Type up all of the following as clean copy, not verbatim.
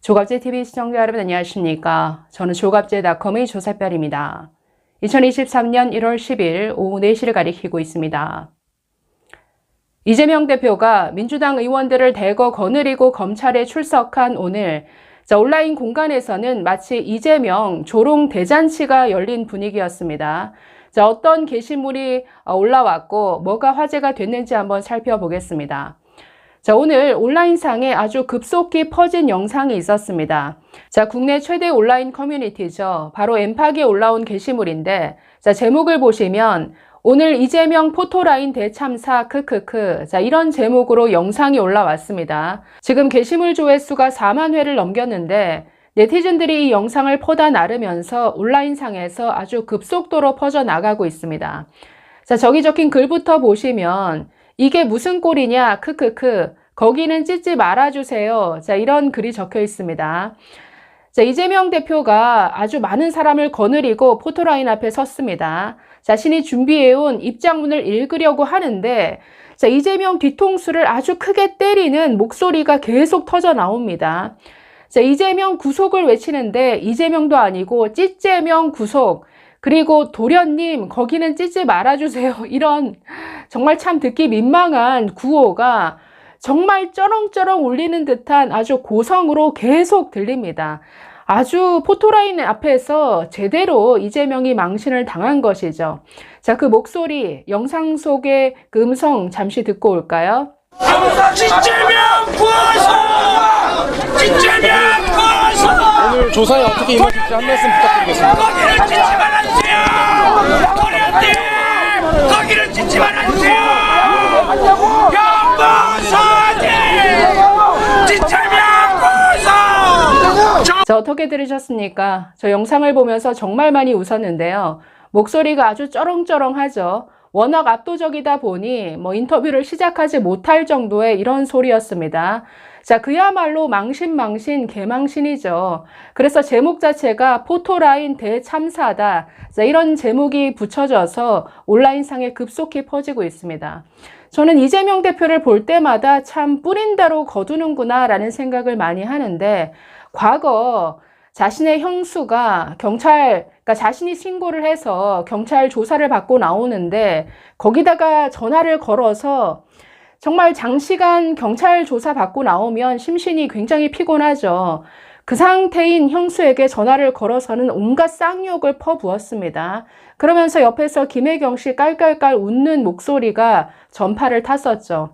조갑제TV 시청자 여러분 안녕하십니까. 저는 조갑제닷컴의 조사별입니다. 2023년 1월 10일 오후 4시를 가리키고 있습니다. 이재명 대표가 민주당 의원들을 대거 거느리고 검찰에 출석한 오늘 온라인 공간에서는 마치 이재명 조롱 대잔치가 열린 분위기였습니다. 어떤 게시물이 올라왔고 뭐가 화제가 됐는지 한번 살펴보겠습니다. 오늘 온라인상에 아주 급속히 퍼진 영상이 있었습니다. 국내 최대 온라인 커뮤니티죠. 바로 엠팍에 올라온 게시물인데, 제목을 보시면 오늘 이재명 포토라인 대참사 크크크 이런 제목으로 영상이 올라왔습니다. 지금 게시물 조회수가 4만 회를 넘겼는데 네티즌들이 이 영상을 퍼다 나르면서 온라인상에서 아주 급속도로 퍼져나가고 있습니다. 저기 적힌 글부터 보시면 이게 무슨 꼴이냐 크크크 거기는 찢지 말아주세요. 이런 글이 적혀 있습니다. 이재명 대표가 아주 많은 사람을 거느리고 포토라인 앞에 섰습니다. 자신이 준비해온 입장문을 읽으려고 하는데 이재명 뒤통수를 아주 크게 때리는 목소리가 계속 터져 나옵니다. 이재명 구속을 외치는데 이재명도 아니고 찢재명 구속, 그리고 도련님 거기는 찢지 말아주세요. 이런 정말 참 듣기 민망한 구호가 정말 쩌렁쩌렁 울리는 듯한 아주 고성으로 계속 들립니다. 아주 포토라인 앞에서 제대로 이재명이 망신을 당한 것이죠. 그 목소리, 영상 속의 그 음성 잠시 듣고 올까요? 찢재명 구속! 찢재명 구속! 오늘 조사에 어떻게 임하실지 한 말씀 부탁드리겠습니다. 거기를 찢지 말아주세요! 도련님! 거기를 찢지 말아주세요! 경보선이! 찢재명 구속! 어떻게 들으셨습니까? 저 영상을 보면서 정말 많이 웃었는데요. 목소리가 아주 쩌렁쩌렁하죠. 워낙 압도적이다 보니 인터뷰를 시작하지 못할 정도의 이런 소리였습니다. 그야말로 망신 개망신이죠. 그래서 제목 자체가 포토라인 대참사다. 이런 제목이 붙여져서 온라인상에 급속히 퍼지고 있습니다. 저는 이재명 대표를 볼 때마다 참 뿌린 대로 거두는구나 라는 생각을 많이 하는데, 과거 자신의 형수가 그러니까 자신이 신고를 해서 경찰 조사를 받고 나오는데 거기다가 전화를 걸어서 정말 장시간 경찰 조사 받고 나오면 심신이 굉장히 피곤하죠. 그 상태인 형수에게 전화를 걸어서는 온갖 쌍욕을 퍼부었습니다. 그러면서 옆에서 김혜경 씨 깔깔깔 웃는 목소리가 전파를 탔었죠.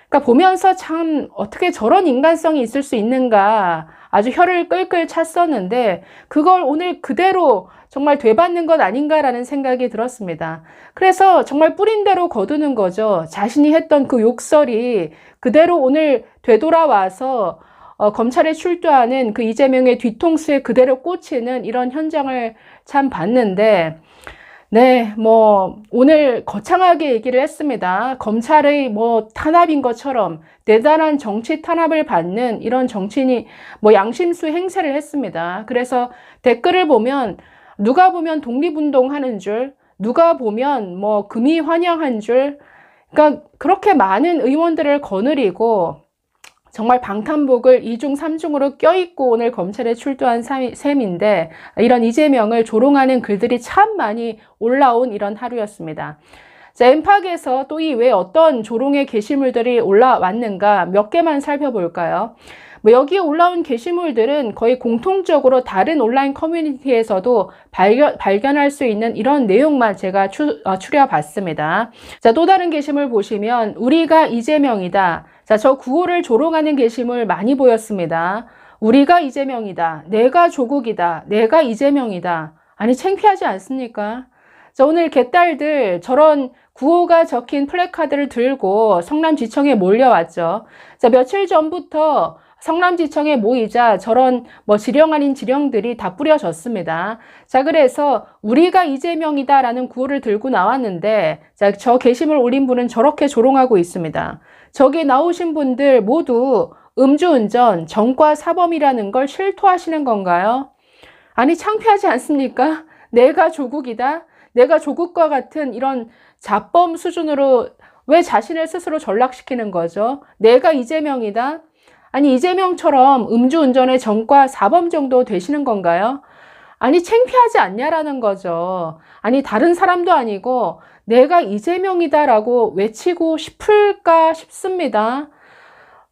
그러니까 보면서 참 어떻게 저런 인간성이 있을 수 있는가 아주 혀를 끌끌 찼었는데 그걸 오늘 그대로 정말 되받는 것 아닌가라는 생각이 들었습니다. 그래서 정말 뿌린 대로 거두는 거죠. 자신이 했던 그 욕설이 그대로 오늘 되돌아와서 검찰에 출두하는 그 이재명의 뒤통수에 그대로 꽂히는 이런 현장을 참 봤는데, 오늘 거창하게 얘기를 했습니다. 검찰의 탄압인 것처럼 대단한 정치 탄압을 받는 이런 정치인이 양심수 행세를 했습니다. 그래서 댓글을 보면 누가 보면 독립운동하는 줄, 누가 보면 금이 환영한 줄, 그러니까 그렇게 많은 의원들을 거느리고 정말 방탄복을 2중 3중으로 껴입고 오늘 검찰에 출두한 셈인데 이런 이재명을 조롱하는 글들이 참 많이 올라온 이런 하루였습니다. 엠팍에서 또 이 외에 어떤 조롱의 게시물들이 올라왔는가 몇 개만 살펴볼까요? 여기에 올라온 게시물들은 거의 공통적으로 다른 온라인 커뮤니티에서도 발견할 수 있는 이런 내용만 제가 추려봤습니다. 또 다른 게시물 보시면 우리가 이재명이다. 저 구호를 조롱하는 게시물 많이 보였습니다. 우리가 이재명이다. 내가 조국이다. 내가 이재명이다. 아니 창피하지 않습니까? 오늘 개딸들 저런 구호가 적힌 플래카드를 들고 성남지청에 몰려왔죠. 며칠 전부터 성남지청에 모이자 저런 지령 아닌 지령들이 다 뿌려졌습니다. 그래서 우리가 이재명이다 라는 구호를 들고 나왔는데 저 게시물 올린 분은 저렇게 조롱하고 있습니다. 저기 나오신 분들 모두 음주운전, 전과 사범이라는 걸 실토하시는 건가요? 아니 창피하지 않습니까? 내가 조국이다? 내가 조국과 같은 이런 자범 수준으로 왜 자신을 스스로 전락시키는 거죠? 내가 이재명이다? 아니, 이재명처럼 음주운전의 전과 사범 정도 되시는 건가요? 아니, 창피하지 않냐라는 거죠. 아니, 다른 사람도 아니고 내가 이재명이다라고 외치고 싶을까 싶습니다.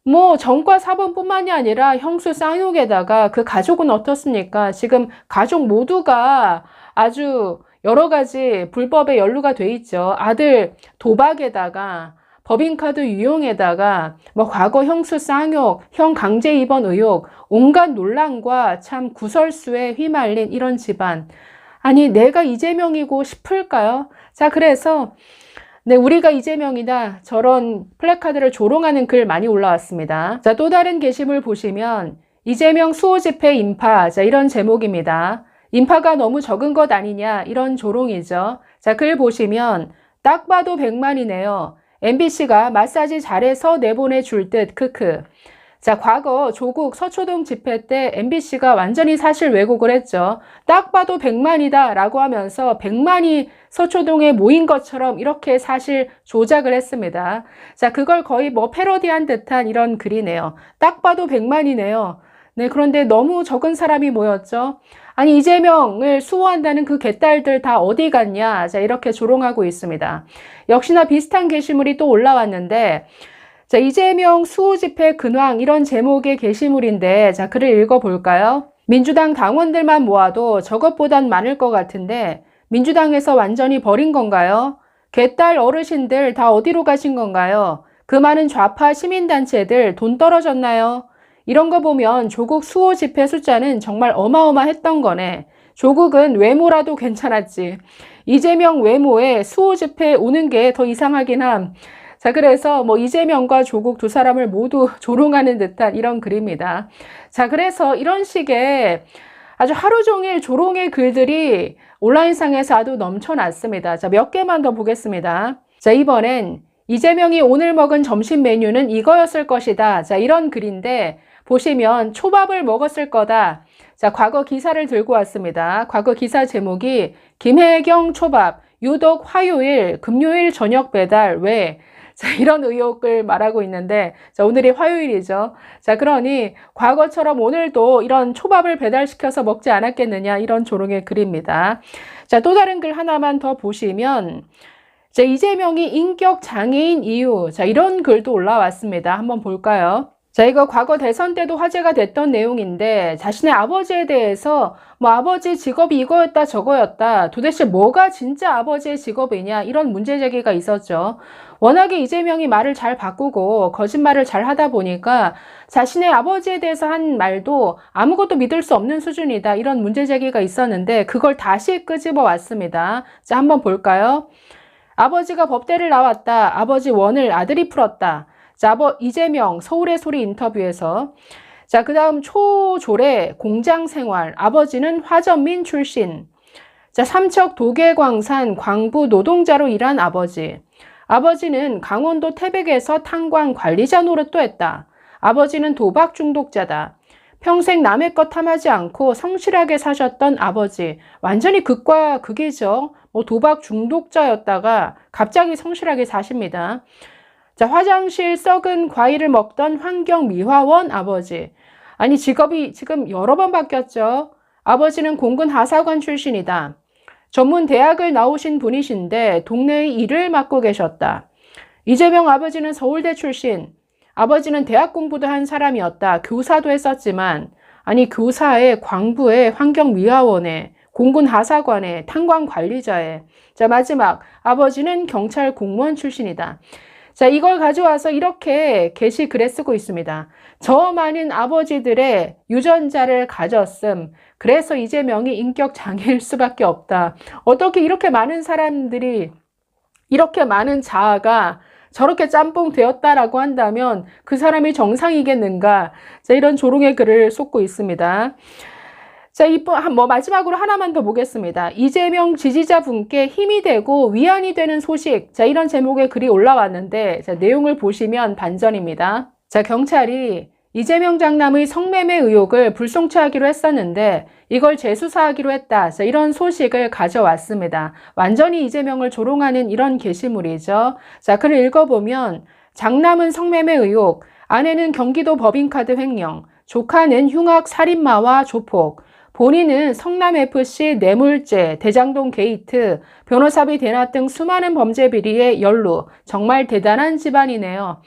뭐 전과 사범뿐만이 아니라 형수 쌍욕에다가 그 가족은 어떻습니까? 지금 가족 모두가 아주 여러 가지 불법에 연루가 돼 있죠. 아들 도박에다가 법인카드 유용에다가 뭐 과거 형수 쌍욕, 형 강제 입원 의혹, 온갖 논란과 참 구설수에 휘말린 이런 집안. 아니, 내가 이재명이고 싶을까요? 자, 그래서 네, 우리가 이재명이다. 저런 플래카드를 조롱하는 글 많이 올라왔습니다. 자, 또 다른 게시물 보시면 이재명 수호 집회 인파. 자, 이런 제목입니다. 인파가 너무 적은 것 아니냐 이런 조롱이죠. 자, 글 보시면 딱 봐도 100만이네요. MBC가 마사지 잘해서 내보내줄 듯 크크. 자, 과거 조국 서초동 집회 때 MBC가 완전히 사실 왜곡을 했죠. 딱 봐도 100만이다 라고 하면서 100만이 서초동에 모인 것처럼 이렇게 사실 조작을 했습니다. 자, 그걸 거의 뭐 패러디한 듯한 이런 글이네요. 딱 봐도 100만이네요. 네, 그런데 너무 적은 사람이 모였죠. 아니, 이재명을 수호한다는 그 개딸들 다 어디 갔냐? 자, 이렇게 조롱하고 있습니다. 역시나 비슷한 게시물이 또 올라왔는데, 자, 이재명 수호 집회 근황 이런 제목의 게시물인데, 자, 글을 읽어볼까요? 민주당 당원들만 모아도 저것보단 많을 것 같은데, 민주당에서 완전히 버린 건가요? 개딸 어르신들 다 어디로 가신 건가요? 그 많은 좌파 시민단체들 돈 떨어졌나요? 이런 거 보면 조국 수호 집회 숫자는 정말 어마어마했던 거네. 조국은 외모라도 괜찮았지. 이재명 외모에 수호 집회 오는 게 더 이상하긴 함. 자, 그래서 뭐 이재명과 조국 두 사람을 모두 조롱하는 듯한 이런 글입니다. 자, 그래서 이런 식의 아주 하루 종일 조롱의 글들이 온라인상에서 아주 넘쳐났습니다. 자, 몇 개만 더 보겠습니다. 자, 이번엔 이재명이 오늘 먹은 점심 메뉴는 이거였을 것이다. 자, 이런 글인데 보시면 초밥을 먹었을 거다. 자, 과거 기사를 들고 왔습니다. 과거 기사 제목이 김혜경 초밥, 유독 화요일, 금요일 저녁 배달, 왜? 자, 이런 의혹을 말하고 있는데, 자, 오늘이 화요일이죠. 자, 그러니 과거처럼 오늘도 이런 초밥을 배달시켜서 먹지 않았겠느냐, 이런 조롱의 글입니다. 자, 또 다른 글 하나만 더 보시면, 자, 이재명이 인격 장애인 이유, 자, 이런 글도 올라왔습니다. 한번 볼까요? 자, 이거 과거 대선 때도 화제가 됐던 내용인데 자신의 아버지에 대해서 뭐 아버지 직업이 이거였다 저거였다 도대체 뭐가 진짜 아버지의 직업이냐 이런 문제 제기가 있었죠. 워낙에 이재명이 말을 잘 바꾸고 거짓말을 잘 하다 보니까 자신의 아버지에 대해서 한 말도 아무것도 믿을 수 없는 수준이다 이런 문제 제기가 있었는데 그걸 다시 끄집어 왔습니다. 자, 한번 볼까요? 아버지가 법대를 나왔다. 아버지 원을 아들이 풀었다. 자, 이재명 서울의 소리 인터뷰에서 자, 그 다음 초졸의 공장 생활, 아버지는 화전민 출신. 자, 삼척 도계광산 광부 노동자로 일한 아버지. 아버지는 강원도 태백에서 탄광 관리자 노릇도 했다. 아버지는 도박 중독자다. 평생 남의 것 탐하지 않고 성실하게 사셨던 아버지. 완전히 극과 극이죠. 뭐 도박 중독자였다가 갑자기 성실하게 사십니다. 자, 화장실 썩은 과일을 먹던 환경미화원 아버지. 아니, 직업이 지금 여러 번 바뀌었죠. 아버지는 공군 하사관 출신이다. 전문 대학을 나오신 분이신데 동네의 일을 맡고 계셨다. 이재명 아버지는 서울대 출신. 아버지는 대학 공부도 한 사람이었다. 교사도 했었지만 아니, 교사에 광부에 환경미화원에 공군 하사관에 탄광관리자에. 자, 마지막 아버지는 경찰 공무원 출신이다. 자, 이걸 가져와서 이렇게 게시글에 쓰고 있습니다. 저 많은 아버지들의 유전자를 가졌음. 그래서 이재명이 인격 장애일 수밖에 없다. 어떻게 이렇게 많은 사람들이 이렇게 많은 자아가 저렇게 짬뽕 되었다라고 한다면 그 사람이 정상이겠는가? 자, 이런 조롱의 글을 쏟고 있습니다. 자, 마지막으로 하나만 더 보겠습니다. 이재명 지지자분께 힘이 되고 위안이 되는 소식. 자, 이런 제목의 글이 올라왔는데, 자, 내용을 보시면 반전입니다. 자, 경찰이 이재명 장남의 성매매 의혹을 불송치하기로 했었는데, 이걸 재수사하기로 했다. 자, 이런 소식을 가져왔습니다. 완전히 이재명을 조롱하는 이런 게시물이죠. 자, 글을 읽어보면, 장남은 성매매 의혹, 아내는 경기도 법인카드 횡령, 조카는 흉악 살인마와 조폭, 본인은 성남FC 뇌물죄, 대장동 게이트, 변호사비 대납 등 수많은 범죄 비리에 연루. 정말 대단한 집안이네요.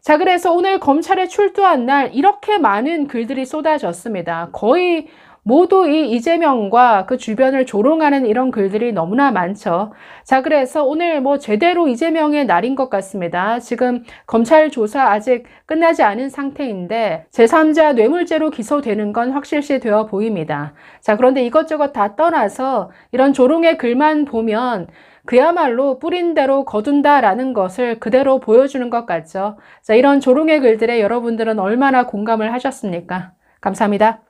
자, 그래서 오늘 검찰에 출두한 날 이렇게 많은 글들이 쏟아졌습니다. 거의 모두 이 이재명과 그 주변을 조롱하는 이런 글들이 너무나 많죠. 자, 그래서 오늘 뭐 제대로 이재명의 날인 것 같습니다. 지금 검찰 조사 아직 끝나지 않은 상태인데 제3자 뇌물죄로 기소되는 건 확실시 되어 보입니다. 자, 그런데 이것저것 다 떠나서 이런 조롱의 글만 보면 그야말로 뿌린 대로 거둔다라는 것을 그대로 보여주는 것 같죠. 자, 이런 조롱의 글들에 여러분들은 얼마나 공감을 하셨습니까? 감사합니다.